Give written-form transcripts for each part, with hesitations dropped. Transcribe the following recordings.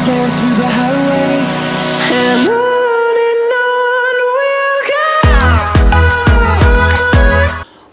dance through the highways, and on we'll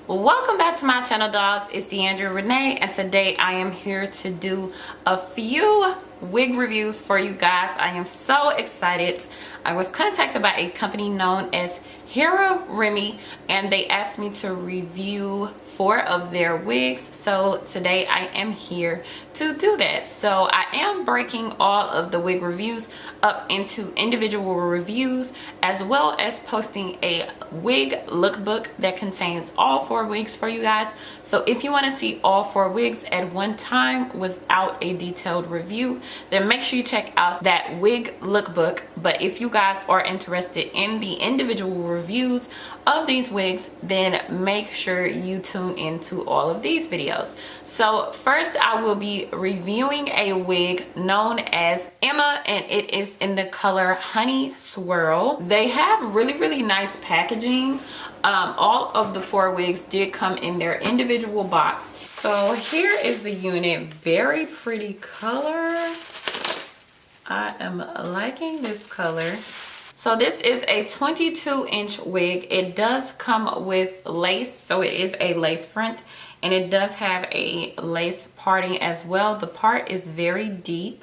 go. Welcome back to my channel, dolls. It's Deandra Renee, and today I am here to do a few wig reviews for you guys. I am so excited. I was contacted by a company known as Heraremy, and they asked me to review 4 of their wigs. So today I am here to do that. So I am breaking all of the wig reviews up into individual reviews, as well as posting a wig lookbook that contains all 4 wigs for you guys. So if you want to see all 4 wigs at one time without a detailed review, then make sure you check out that wig lookbook. But if you guys are interested in the individual reviews of these wigs, then make sure you tune into all of these videos. So first, I will be reviewing a wig known as Emma, and it is in the color Honey Swirl. They have really nice packaging. All of the 4 wigs did come in their individual box. So here is the unit. Very pretty color. I am liking this color. So this is a 22-inch wig. It does come with lace, so it is a lace front, and it does have a lace parting as well. The part is very deep.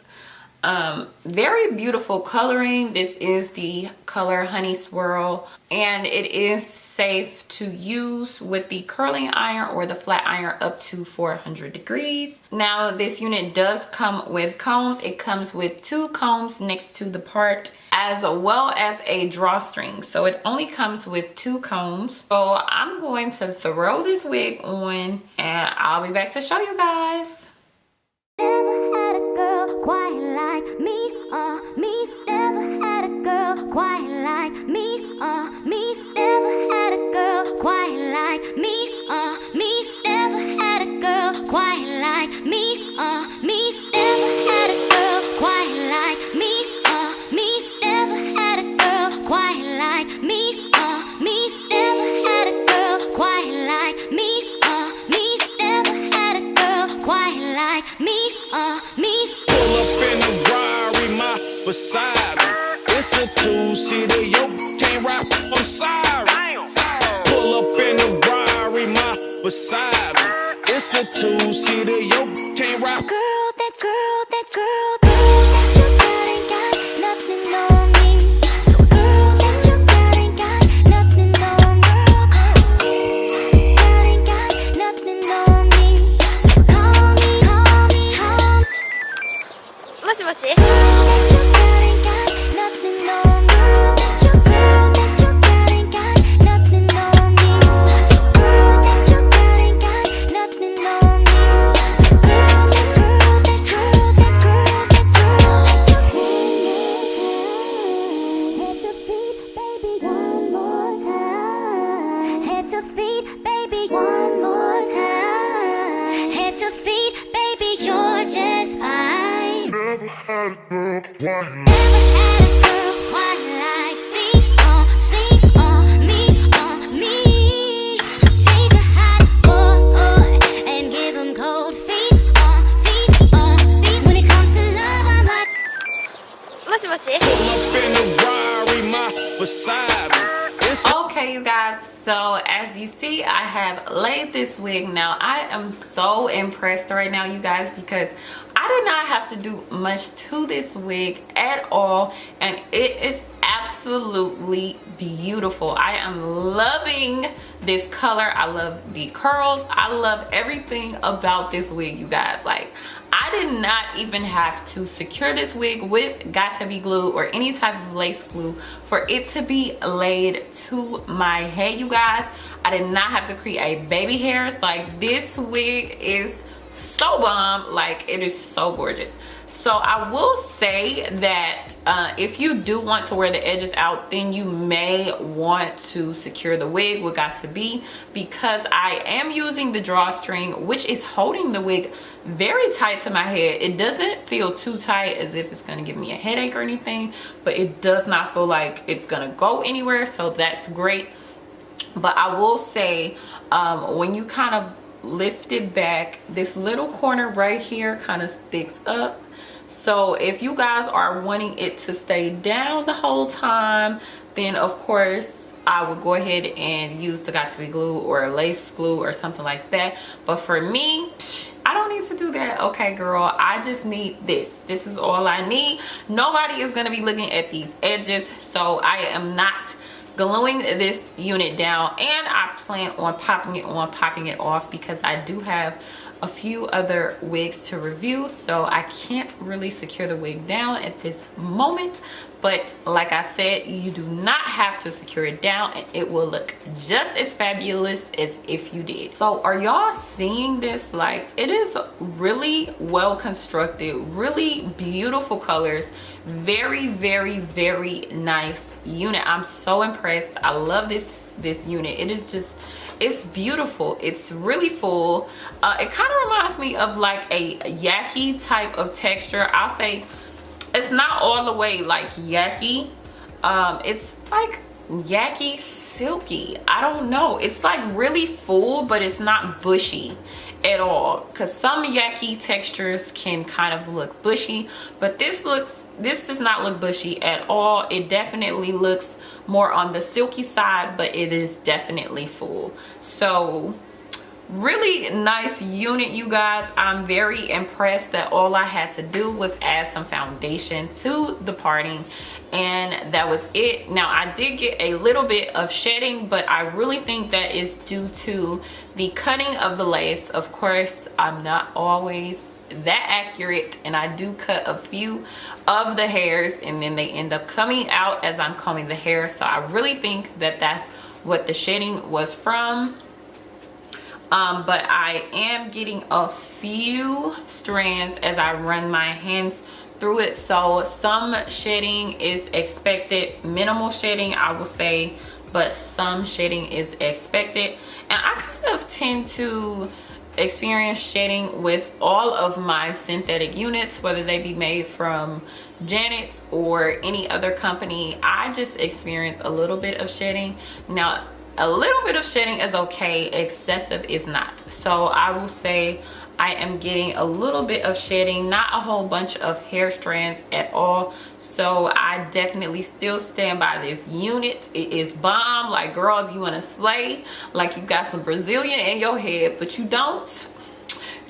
Very beautiful coloring. This is the color Honey Swirl, and it is safe to use with the curling iron or the flat iron up to 400 degrees. Now this unit does come with combs. It comes with 2 combs next to the part, as well as a drawstring. So it only comes with 2 combs. So I'm going to throw this wig on and I'll be back to show you guys. Never had a girl quite like me, me. Never had a girl quite like me, me. Never had a girl quite like me, me. Never had a girl quite like me, me. Never had a girl quite like me, me. Never had a girl quite like me, me. Never had a girl quite like me, me. Never had a girl quite like me, me. Pull up in the Rari, my beside me. It's a 2-seater, yo, can't rap, I'm sorry. Pull up in the Rari, my beside me. It's a 2-seater, yo, can't rap. Girl, that girl that you got ain't got nothing on me. So girl, that you got ain't got nothing on me. Got ain't got nothing on me. So call me. もしもし。Girl, that you got ain't got nothing on me. Girl, that you got ain't got nothing on me. So girl, that you got ain't got nothing on me. So girl, that head to feet, baby, one more time. Head to feet, baby, you're just fine. Never had a girl quite Never had a girl quite like me. Take a hot boy and give him cold feet. When it comes to love, I'm like. もしもし。 Pull up in the Rari, my beside me. It's Okay, you guys, so as you see, I have laid this wig. Now I am so impressed right now, you guys, because I did not have to do much to this wig at all, and it is absolutely beautiful. I am loving this color. I love the curls. I love everything about this wig, you guys. Like, I did not even have to secure this wig with Got2b glue or any type of lace glue for it to be laid to my head, you guys. I did not have to create baby hairs. Like, this wig is so bomb. Like, it is so gorgeous. So I will say that if you do want to wear the edges out, then you may want to secure the wig with Got2b, because I am using the drawstring, which is holding the wig very tight to my head. It doesn't feel too tight as if it's going to give me a headache or anything, but it does not feel like it's going to go anywhere, so that's great. But I will say when you kind of lift it back, this little corner right here kind of sticks up. So if you guys are wanting it to stay down the whole time, then of course I would go ahead and use the Got To Be glue or lace glue or something like that. But for me, I don't need to do that. Okay, girl, I just need this. This is all I need. Nobody is going to be looking at these edges, so I am not gluing this unit down, and I plan on popping it on, popping it off, because I do have a few other wigs to review, so I can't really secure the wig down at this moment. But like I said, you do not have to secure it down, and it will look just as fabulous as if you did. So are y'all seeing this? Like, it is really well constructed, really beautiful colors, very, very, very nice unit. I'm so impressed. I love this unit. It is just, it's beautiful. It's really full. It kind of reminds me of like a yaki type of texture. I'll say it's not all the way like yaki. It's like yaki silky. I don't know. It's like really full, but it's not bushy at all, because some yaki textures can kind of look bushy, but this does not look bushy at all. It definitely looks more on the silky side, but it is definitely full. So really nice unit, you guys. I'm very impressed that all I had to do was add some foundation to the parting, and that was it. Now I did get a little bit of shedding, but I really think that is due to the cutting of the lace. Of course, I'm not always that accurate, and I do cut a few of the hairs and then they end up coming out as I'm combing the hair. So I really think that that's what the shedding was from. But I am getting a few strands as I run my hands through it. So some shedding is expected, minimal shedding I will say, but some shedding is expected. And I kind of tend to experience shedding with all of my synthetic units, whether they be made from Janet's or any other company. I just experience a little bit of shedding. Now a little bit of shedding is okay, excessive is not. So I will say I am getting a little bit of shedding, not a whole bunch of hair strands at all. So I definitely still stand by this unit. It is bomb. Like, girl, if you want to slay, like you got some Brazilian in your head but you don't,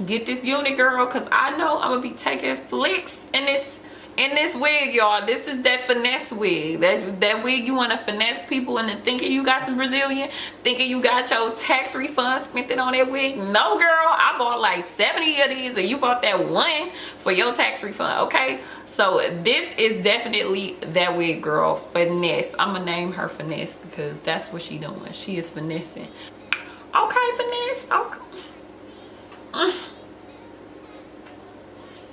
get this unit, girl, because I know I'm gonna be taking flicks in this wig, y'all. This is that finesse wig. That wig you want to finesse people into thinking you got some Brazilian, thinking you got your tax refund spent it on that wig. No, girl, I bought like 70 of these and you bought that one for your tax refund, okay? So this is definitely that wig, girl. Finesse. I'm gonna name her Finesse because that's what she doing. She is finessing. Okay, Finesse. Okay.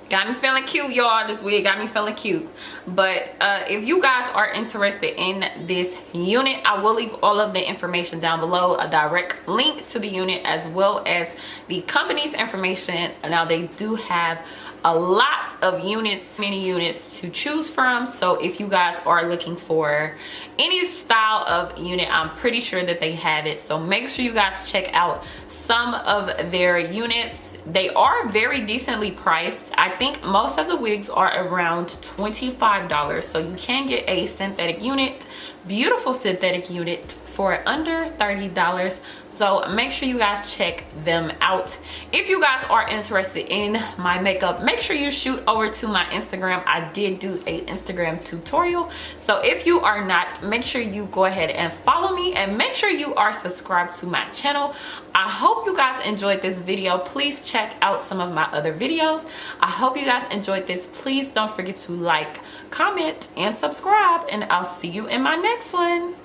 Got me feeling cute, y'all. This wig got me feeling cute. But if you guys are interested in this unit, I will leave all of the information down below, a direct link to the unit as well as the company's information. Now they do have a lot of units, many units to choose from. So if you guys are looking for any style of unit, I'm pretty sure that they have it. So make sure you guys check out some of their units. They are very decently priced. I think most of the wigs are around $25, so you can get a synthetic unit, beautiful synthetic unit, for under $30. So make sure you guys check them out. If you guys are interested in my makeup, make sure you shoot over to my Instagram. I did do a Instagram tutorial. So if you are not, make sure you go ahead and follow me, and make sure you are subscribed to my channel. I hope you guys enjoyed this video. Please check out some of my other videos. I hope you guys enjoyed this. Please don't forget to like, comment, and subscribe, and I'll see you in my next one.